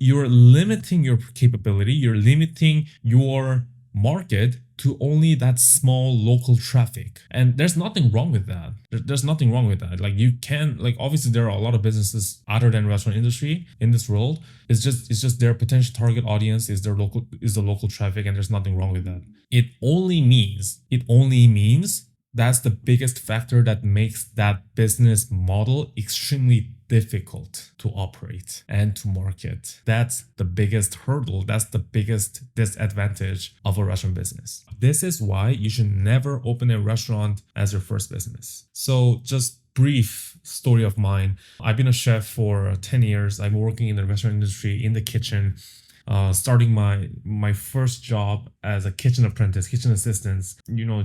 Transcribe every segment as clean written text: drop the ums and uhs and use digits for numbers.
you're limiting your capability, you're limiting your market to only that small local traffic. And there's nothing wrong with that. There's nothing wrong with that. Like you can, like obviously there are a lot of businesses other than restaurant industry in this world. It's just their potential target audience is the local traffic, and there's nothing wrong with that. It only means that's the biggest factor that makes that business model extremely difficult to operate and to market. That's the biggest hurdle. That's the biggest disadvantage of a restaurant business. This is why you should never open a restaurant as your first business. So just brief story of mine. I've been a chef for 10 years. I'm working in the restaurant industry in the kitchen. Starting my first job as a kitchen apprentice, kitchen assistant,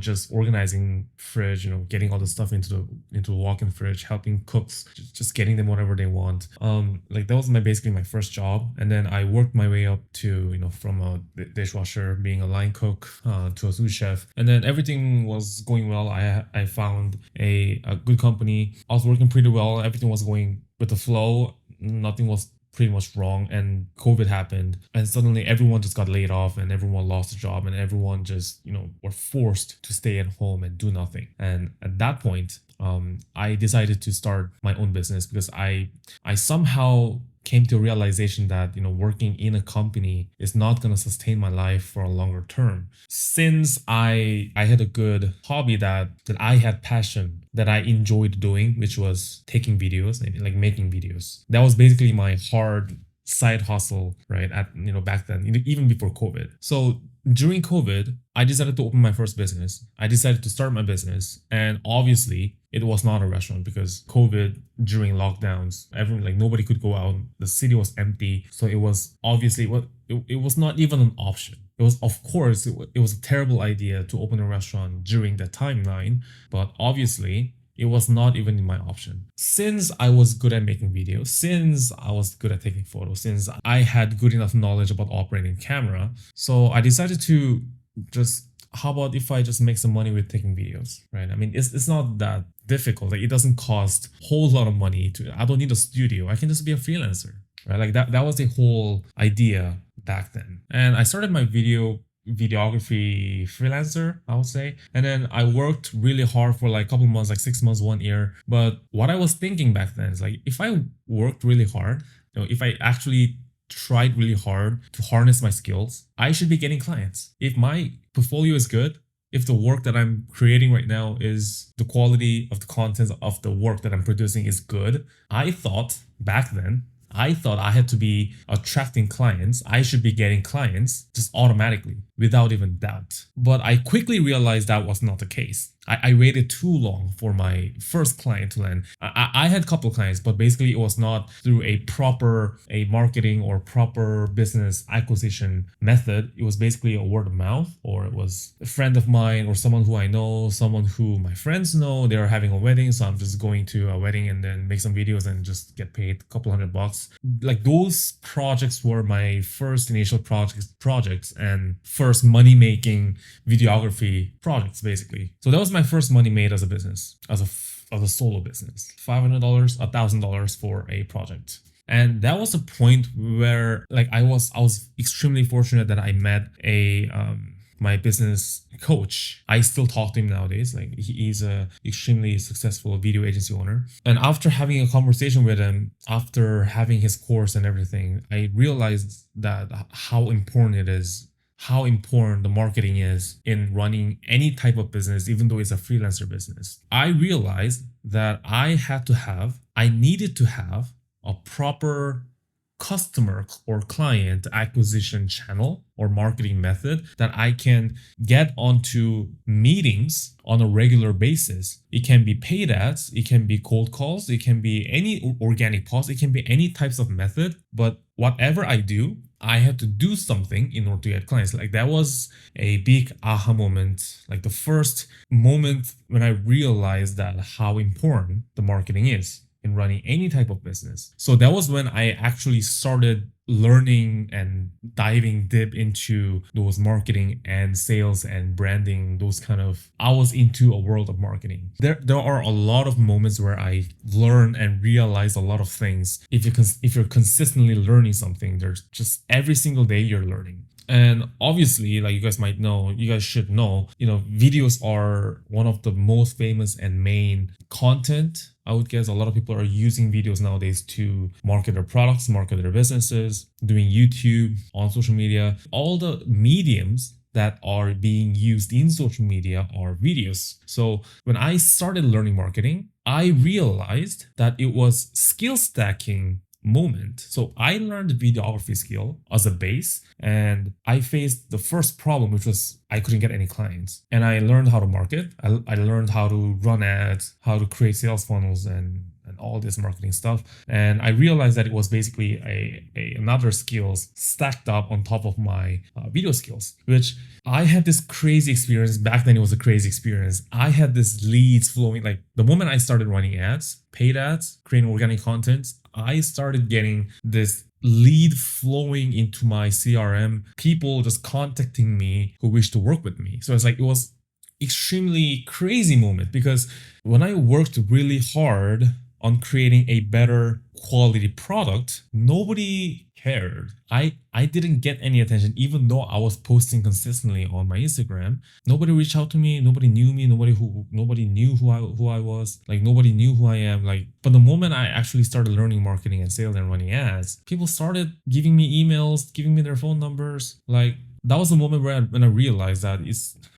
just organizing fridge, getting all the stuff into the walk-in fridge, helping cooks, just getting them whatever they want. Like that was basically my first job, and then I worked my way up to from a dishwasher, being a line cook, to a sous chef, and then everything was going well. I found a good company. I was working pretty well. Everything was going with the flow. Nothing was pretty much wrong, and COVID happened, and suddenly everyone just got laid off, and everyone lost a job, and everyone just were forced to stay at home and do nothing. And at that point, I decided to start my own business, because I somehow came to a realization that working in a company is not going to sustain my life for a longer term. Since I had a good hobby that I had passion that I enjoyed doing, which was taking videos and like making videos. That was basically my hard side hustle, right? Back then, even before COVID. So during COVID, I decided to open my first business. I decided to start my business, and obviously it was not a restaurant, because COVID, during lockdowns, nobody could go out. The city was empty, so it was obviously it was not even an option. It was, of course, it was a terrible idea to open a restaurant during that timeline, but obviously it was not even in my option. Since I was good at making videos, since I was good at taking photos, since I had good enough knowledge about operating camera, so I decided to how about if I just make some money with taking videos, right? I mean, it's not that difficult. Like, it doesn't cost a whole lot of money I don't need a studio. I can just be a freelancer, right? Like that was the whole idea back then. And I started my videography freelancer, I would say. And then I worked really hard for like a couple months, like 6 months, 1 year. But what I was thinking back then is like, if I worked really hard, if I actually tried really hard to harness my skills, I should be getting clients. If my portfolio is good, if the work that I'm creating right now is the quality of the content of the work that I'm producing is good, I thought back then, I had to be attracting clients. I should be getting clients just automatically without even doubt. But I quickly realized that was not the case. I waited too long for my first client to land. I had a couple clients, but basically it was not through a marketing or proper business acquisition method. It was basically a word of mouth, or it was a friend of mine or someone who I know, someone who my friends know. They are having a wedding, so I'm just going to a wedding and then make some videos and just get paid a couple $100. Like, those projects were my first initial projects and first money-making videography projects, basically. So that was my first money made as a business, as a solo business. $500, $1,000 for a project. And that was a point where like I was extremely fortunate that I met my business coach. I still talk to him nowadays. Like, he's a extremely successful video agency owner. And after having a conversation with him, after having his course and everything, I realized that how important the marketing is in running any type of business, even though it's a freelancer business. I realized that I needed to have a proper customer or client acquisition channel or marketing method that I can get onto meetings on a regular basis. It can be paid ads, it can be cold calls, it can be any organic posts, it can be any types of method. But whatever I do, I had to do something in order to get clients. Like, that was a big aha moment. Like, the first moment when I realized that how important the marketing is in running any type of business. So that was when I actually started learning and diving deep into those marketing and sales and branding, those kind of, I was into a world of marketing. There are a lot of moments where I learn and realize a lot of things. If you're consistently learning something, there's just every single day you're learning. And obviously, like you guys might know, you guys should know, videos are one of the most famous and main content. I would guess a lot of people are using videos nowadays to market their products, market their businesses, doing YouTube, on social media. All the mediums that are being used in social media are videos. So when I started learning marketing, I realized that it was skill stacking moment. So I learned the videography skill as a base, and I faced the first problem, which was I couldn't get any clients. And I learned how to market. I learned how to run ads, how to create sales funnels, and all this marketing stuff. And I realized that it was basically another skills stacked up on top of my video skills, which I had this crazy experience. Back then it was a crazy experience. I had this leads flowing. Like the moment I started running ads, paid ads, creating organic content, I started getting this lead flowing into my CRM, people just contacting me who wish to work with me. So it's like, it was extremely crazy moment, because when I worked really hard on creating a better quality product, nobody cared. I didn't get any attention, even though I was posting consistently on my Instagram. Nobody reached out to me. Nobody knew me. Nobody knew who I was. Like nobody knew who I am. But the moment I actually started learning marketing and sales and running ads, people started giving me emails, giving me their phone numbers. That was the moment when I realized that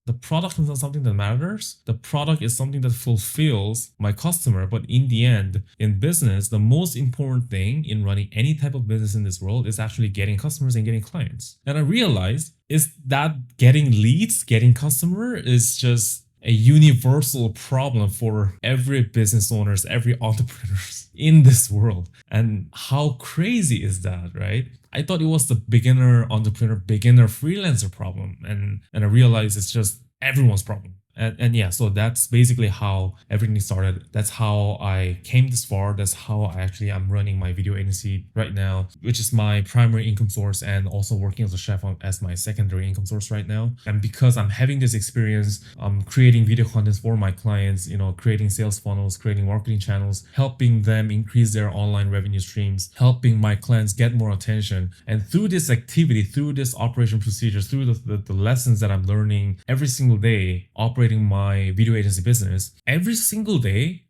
the product is not something that matters. The product is something that fulfills my customer. But in the end, in business, the most important thing in running any type of business in this world is actually getting customers and getting clients. And I realized is that getting leads, getting customer is just a universal problem for every business owners, every entrepreneurs in this world. And how crazy is that, right? I thought it was the beginner entrepreneur, beginner freelancer problem. And I realized it's just everyone's problem. And yeah, so that's basically how everything started. That's how I came this far. That's how I'm running my video agency right now, which is my primary income source, and also working as a chef as my secondary income source right now. And because I'm having this experience, I'm creating video content for my clients, creating sales funnels, creating marketing channels, helping them increase their online revenue streams, helping my clients get more attention. And through this activity, through this operation procedures, through the lessons that I'm learning every single day, operating my video agency business, every single day,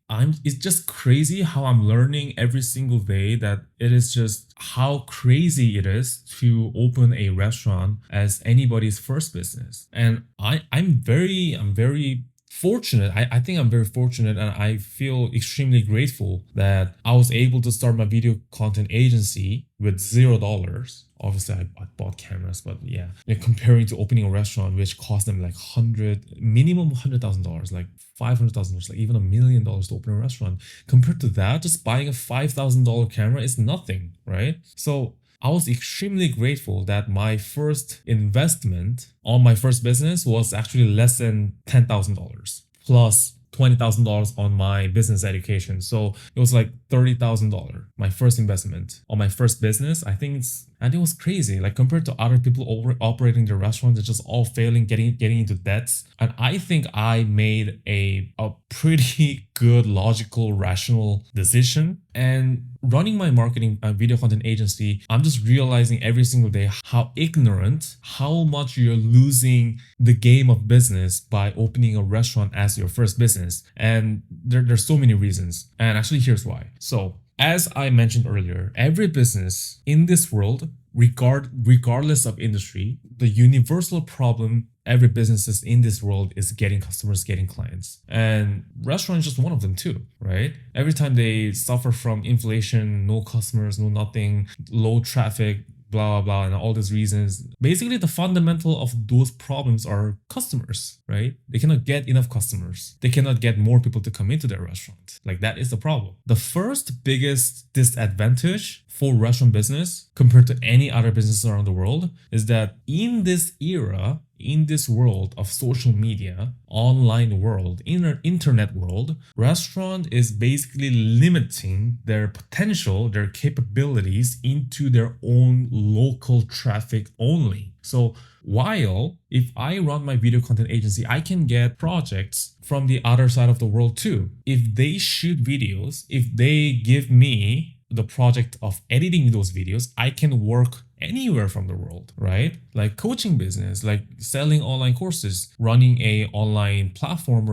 it's just crazy how I'm learning every single day that it is just how crazy it is to open a restaurant as anybody's first business. And I'm very fortunate. I think I'm very fortunate, and I feel extremely grateful that I was able to start my video content agency with $0. Obviously, I bought cameras, but yeah, comparing to opening a restaurant, which cost them like minimum $100,000, like $500,000, like even $1 million to open a restaurant. Compared to that, just buying a $5,000 camera is nothing, right? So I was extremely grateful that my first investment on my first business was actually less than $10,000 plus $20,000 on my business education. So it was like $30,000, my first investment on my first business. And it was crazy. Like compared to other people operating their restaurants, they're just all failing, getting into debts. And I think I made a pretty good, logical, rational decision. And running my marketing video content agency, I'm just realizing every single day how ignorant, how much you're losing the game of business by opening a restaurant as your first business. And there's so many reasons. And actually, here's why. So as I mentioned earlier, every business in this world, regardless of industry, the universal problem every business in this world is getting customers, getting clients. And restaurant is just one of them too, right? Every time they suffer from inflation, no customers, no nothing, low traffic, blah, blah, blah, and all these reasons. Basically, the fundamental of those problems are customers, right? They cannot get enough customers. They cannot get more people to come into their restaurant. Like that is the problem. The first biggest disadvantage for restaurant business compared to any other business around the world is that in this era, in this world of social media, online world, internet world, restaurant is basically limiting their potential, their capabilities into their own local traffic only. So while if I run my video content agency, I can get projects from the other side of the world too. If they shoot videos, if they give me the project of editing those videos, I can work anywhere from the world, right? Like coaching business, like selling online courses, running a online platform,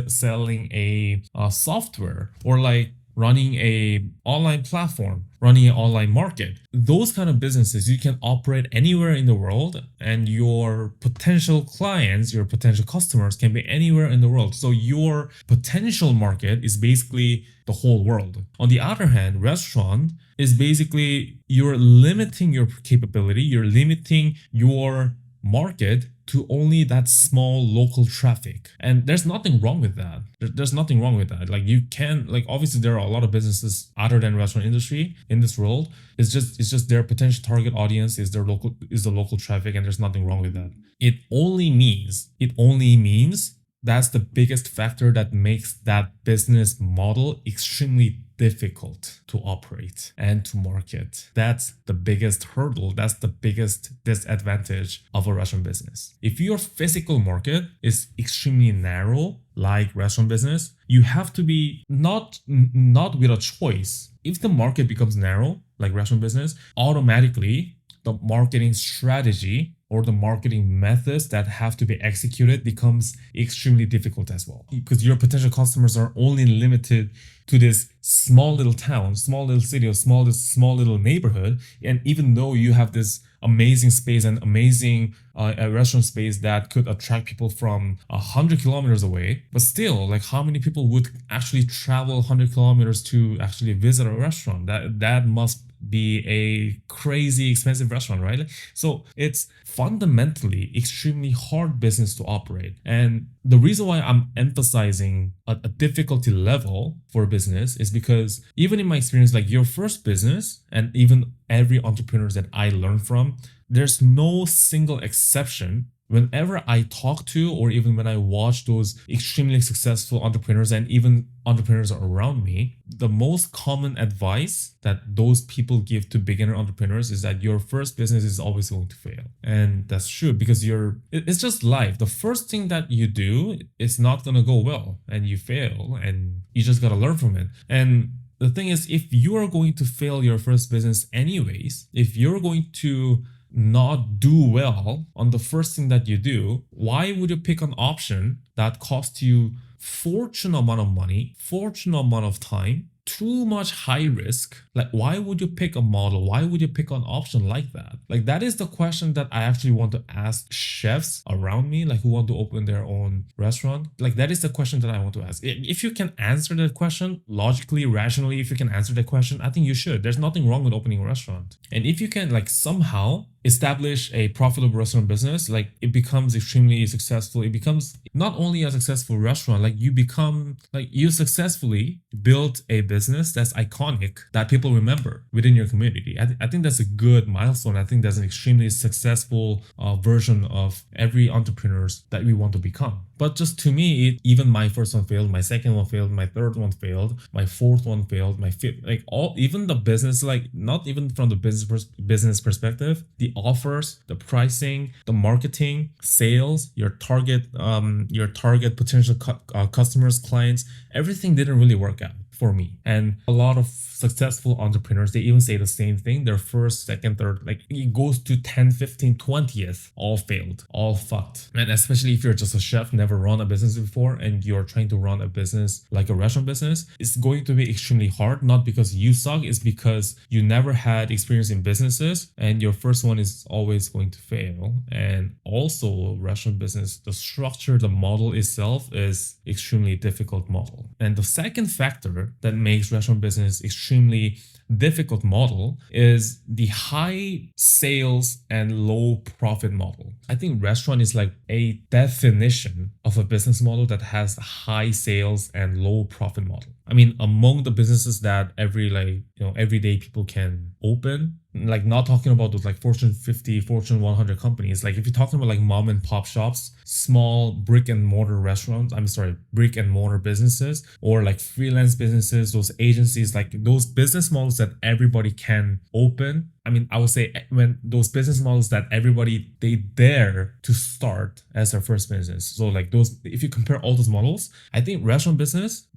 selling a software, or like running a online platform, running an online market. Those kind of businesses, you can operate anywhere in the world, and your potential clients, your potential customers can be anywhere in the world. So your potential market is basically the whole world. On the other hand, restaurant is basically you're limiting your capability, you're limiting your market to only that small local traffic. And there's nothing wrong with that. There's nothing wrong with that. Like you can, like obviously there are a lot of businesses other than restaurant industry in this world. It's just their potential target audience is the local traffic, and there's nothing wrong with that. It only means that's the biggest factor that makes that business model extremely difficult to operate and to market. That's the biggest hurdle. That's the biggest disadvantage of a restaurant business. If your physical market is extremely narrow, like restaurant business, you have to be not with a choice. If the market becomes narrow, like restaurant business, automatically the marketing strategy or the marketing methods that have to be executed becomes extremely difficult as well, because your potential customers are only limited to this small little town, small little city, or small little neighborhood. And even though you have this amazing space and amazing restaurant space that could attract people from 100 kilometers away, but still, like how many people would actually travel 100 kilometers to actually visit a restaurant? That must be a crazy expensive restaurant, right? So it's fundamentally extremely hard business to operate. And the reason why I'm emphasizing a difficulty level for business is because even in my experience, like your first business, and even every entrepreneur that I learn from, there's no single exception. Whenever I talk to, or even when I watch those extremely successful entrepreneurs and even entrepreneurs around me, the most common advice that those people give to beginner entrepreneurs is that your first business is always going to fail. And that's true, because it's just life. The first thing that you do is not going to go well, and you fail, and you just got to learn from it. And the thing is, if you are going to fail your first business anyways, if you're going to not do well on the first thing that you do, why would you pick an option that costs you fortunate amount of money, fortunate amount of time, too much high risk? Like, why would you pick a model? Why would you pick an option like that? Like, that is the question that I actually want to ask chefs around me, like who want to open their own restaurant. Like, that is the question that I want to ask. If you can answer that question logically, rationally, if you can answer that question, I think you should. There's nothing wrong with opening a restaurant. And if you can like somehow establish a profitable restaurant business, like it becomes extremely successful. It becomes not only a successful restaurant, like you successfully built a business that's iconic, that people remember within your community. I think that's a good milestone. I think that's an extremely successful version of every entrepreneurs that we want to become. But just to me, even my first one failed, my second one failed, my third one failed, my fourth one failed, my fifth, like even the business, like not even from the business perspective, the offers, the pricing, the marketing, sales, your target potential customers, clients, everything didn't really work out for me. And a lot of successful entrepreneurs, they even say the same thing. Their first, second, third, like it goes to 10, 15, 20th, all failed, all fucked. And especially if you're just a chef, never run a business before, and you're trying to run a business like a restaurant business, it's going to be extremely hard, not because you suck, it's because you never had experience in businesses, and your first one is always going to fail. And also restaurant business, the structure, the model itself is extremely difficult model. And the second factor that makes restaurant business extremely difficult model is the high sales and low profit model. I think restaurant is like a definition of a business model that has high sales and low profit model. I mean, among the businesses that everyday people can open, like not talking about those like Fortune 50, Fortune 100 companies. Like if you're talking about like mom and pop shops, small brick and mortar brick and mortar businesses, or like freelance businesses, those agencies, like those business models that everybody can open. I mean, I would say when those business models that they dare to start as their first business. So like those, if you compare all those models, I think the restaurant business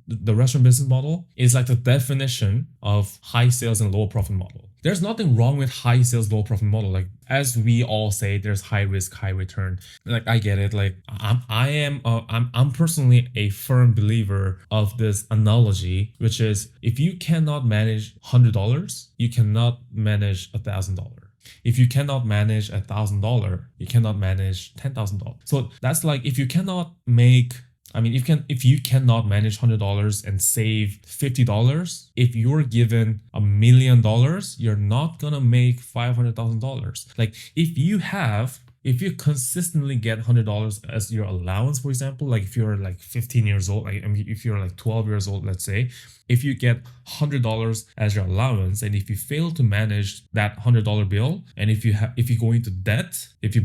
model is like the definition of high sales and low profit model. There's nothing wrong with high sales, low profit model. Like as we all say, there's high risk, high return. Like I get it. Like I'm personally a firm believer of this analogy, which is if you cannot manage $100, you cannot manage $1,000. If you cannot manage $1,000, you cannot manage $10,000. So that's like if you cannot manage $100 and save $50, if you're given $1 million, you're not gonna make $500,000. Like if you consistently get $100 as your allowance, for example, like if you're like 15 years old, if you're like 12 years old, let's say, if you get $100 as your allowance, and if you fail to manage that $100 bill, and if you go into debt, if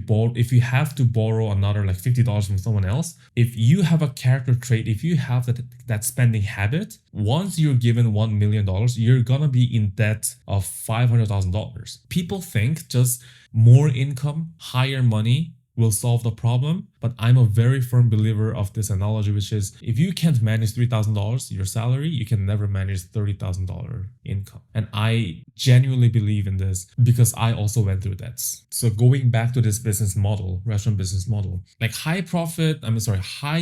you have to borrow another like $50 from someone else, if you have a character trait, if you have that spending habit, once you're given $1 million, you're gonna be in debt of $500,000. People think just more income, higher money will solve the problem. But I'm a very firm believer of this analogy, which is if you can't manage $3,000 your salary, you can never manage $30,000 income. And I genuinely believe in this because I also went through that. So going back to this business model, restaurant business model, like high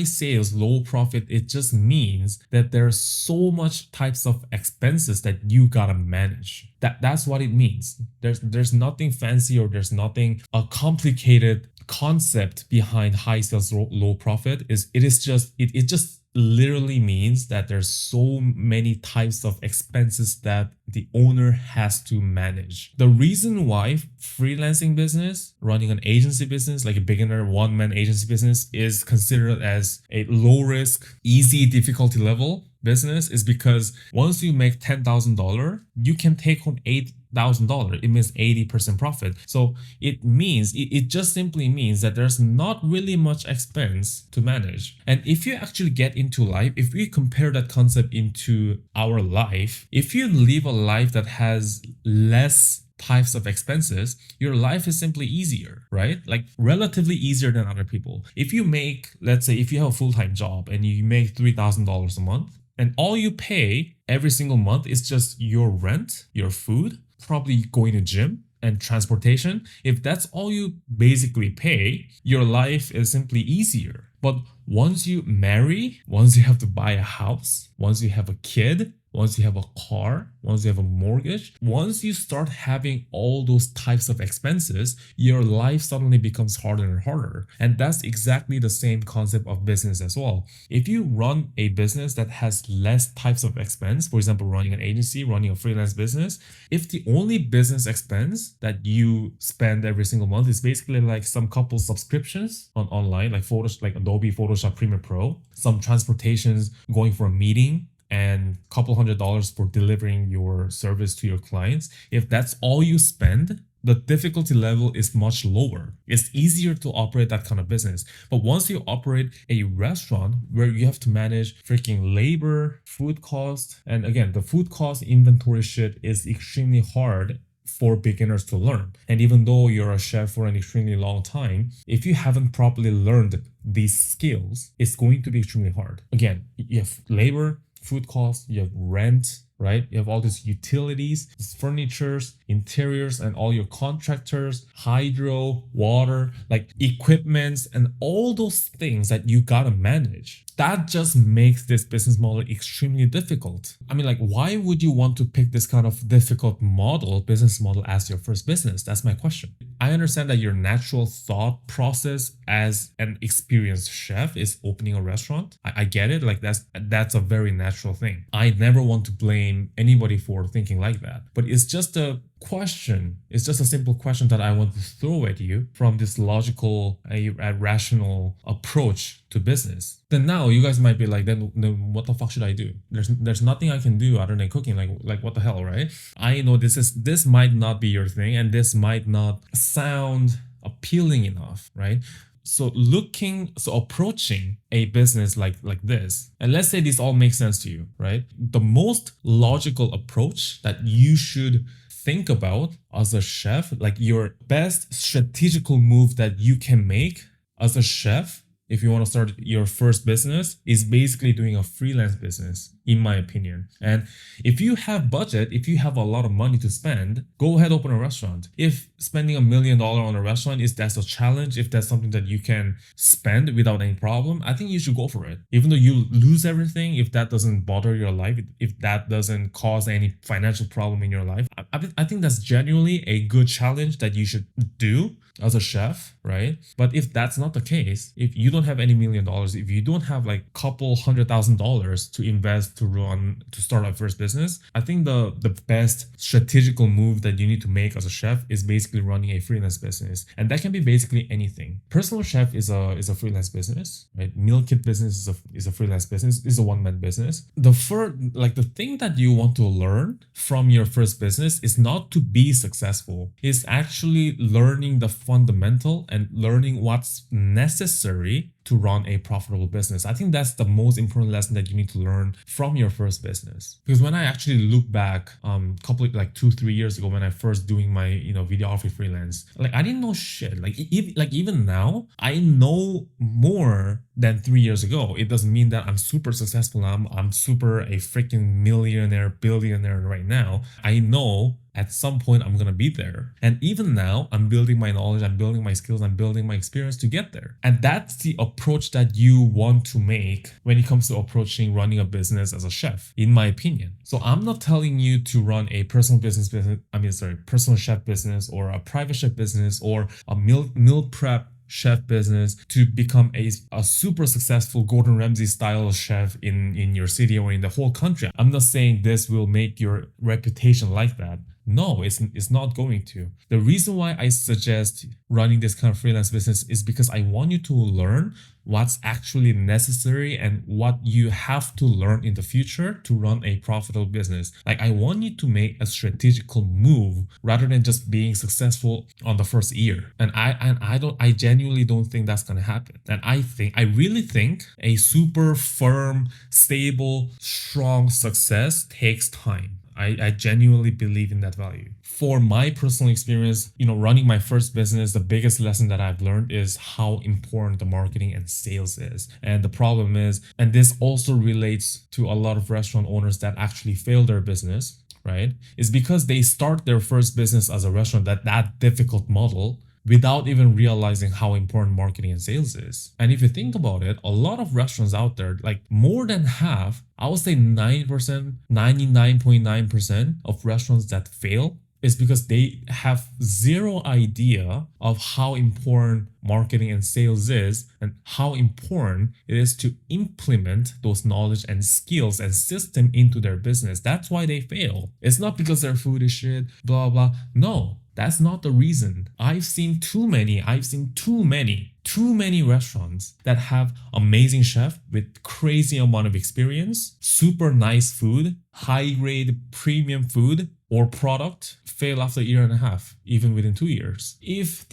sales, low profit, it just means that there's so much types of expenses that you gotta manage. That's what it means. There's nothing fancy, or there's nothing a complicated concept behind high sales, low profit. It just literally means that there's so many types of expenses that the owner has to manage. The reason why freelancing business, running an agency business, like a beginner one-man agency business, is considered as a low risk, easy difficulty level business is because once you make $10,000, you can take home $8,000. It means 80% profit. So it just simply means that there's not really much expense to manage. And if you actually get into life, if we compare that concept into our life, if you live a life that has less types of expenses, your life is simply easier, right? Like relatively easier than other people. Let's say if you have a full-time job and you make $3,000 a month, and all you pay every single month is just your rent, your food, probably going to gym, and transportation. If that's all you basically pay, your life is simply easier. But once you marry, once you have to buy a house, once you have a kid, once you have a car, once you have a mortgage, once you start having all those types of expenses, your life suddenly becomes harder and harder. And that's exactly the same concept of business as well. If you run a business that has less types of expense, for example, running an agency, running a freelance business, if the only business expense that you spend every single month is basically like some couple subscriptions online, like Adobe Photoshop Premiere Pro, some transportations going for a meeting, and a couple $100s for delivering your service to your clients, if that's all you spend, the difficulty level is much lower. It's easier to operate that kind of business. But once you operate a restaurant where you have to manage freaking labor, food cost, and again, the food cost inventory shit is extremely hard for beginners to learn. And even though you're a chef for an extremely long time, if you haven't properly learned these skills, it's going to be extremely hard. Again, you have labor, food costs, you have rent, right? You have all these utilities, these furnitures, interiors and all your contractors, hydro, water, like equipments, and all those things that you gotta manage. That just makes this business model extremely difficult. I mean, like, why would you want to pick this kind of difficult business model as your first business? That's my question. I understand that your natural thought process as an experienced chef is opening a restaurant. I get it. Like, that's a very natural thing. I never want to blame anybody for thinking like that. But it's just a question. It's just a simple question that I want to throw at you from this logical, a rational approach to business. Then now you guys might be like, then what the fuck should I do? There's nothing I can do other than cooking. Like what the hell, right? I know this might not be your thing, and this might not sound appealing enough, right? So approaching a business like this, and let's say this all makes sense to you, right? The most logical approach that you should think about as a chef, like your best strategical move that you can make as a chef if you want to start your first business, is basically doing a freelance business, in my opinion. And if you have budget, if you have a lot of money to spend, go ahead, open a restaurant. If spending $1 million on a restaurant that's a challenge, if that's something that you can spend without any problem, I think you should go for it. Even though you lose everything, if that doesn't bother your life, if that doesn't cause any financial problem in your life, I think that's genuinely a good challenge that you should do as a chef, right? But if that's not the case, if you don't have any $1 million, if you don't have like couple $100,000 to invest to start a first business, I think the best strategical move that you need to make as a chef is basically running a freelance business. And that can be basically anything. Personal chef is a freelance business, right? Meal kit business is a freelance business, is a one-man business. The thing that you want to learn from your first business is not to be successful. It's actually learning the fundamental and learning what's necessary to run a profitable business. I think that's the most important lesson that you need to learn from your first business. Because when I actually look back, couple like 2-3 years ago, when I first doing my videography freelance, like I didn't know shit. Like even now, I know more than 3 years ago. It doesn't mean that I'm super successful now. I'm super a freaking millionaire, billionaire right now. I know at some point I'm gonna be there. And even now, I'm building my knowledge, I'm building my skills, I'm building my experience to get there. And that's the approach that you want to make when it comes to approaching running a business as a chef, in my opinion. So I'm not telling you to run a personal chef business, or a private chef business, or a meal prep chef business to become a super successful Gordon Ramsay style chef in your city or in the whole country. I'm not saying this will make your reputation like that. No, it's not going to. The reason why I suggest running this kind of freelance business is because I want you to learn what's actually necessary and what you have to learn in the future to run a profitable business. Like, I want you to make a strategical move rather than just being successful on the first year. And I genuinely don't think that's gonna happen. And I really think a super firm, stable, strong success takes time. I genuinely believe in that value. For my personal experience, running my first business, the biggest lesson that I've learned is how important the marketing and sales is. And the problem is, and this also relates to a lot of restaurant owners that actually fail their business, right? Is because they start their first business as a restaurant, that difficult model, without even realizing how important marketing and sales is. And if you think about it, a lot of restaurants out there, like more than half, I would say 9%, 99.9% of restaurants that fail is because they have zero idea of how important marketing and sales is and how important it is to implement those knowledge and skills and system into their business. That's why they fail. It's not because their food is shit, blah, blah. No. That's not the reason. I've seen too many restaurants that have amazing chef with crazy amount of experience, super nice food, high grade premium food or product fail after a year and a half, even within 2 years. If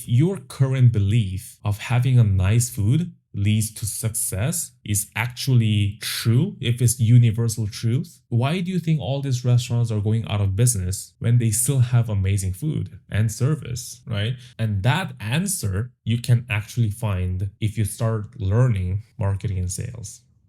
your current belief of having a nice food leads to success is actually true, if it's universal truth, why do you think all these restaurants are going out of business when they still have amazing food and service, right? And that answer you can actually find if you start learning marketing and sales.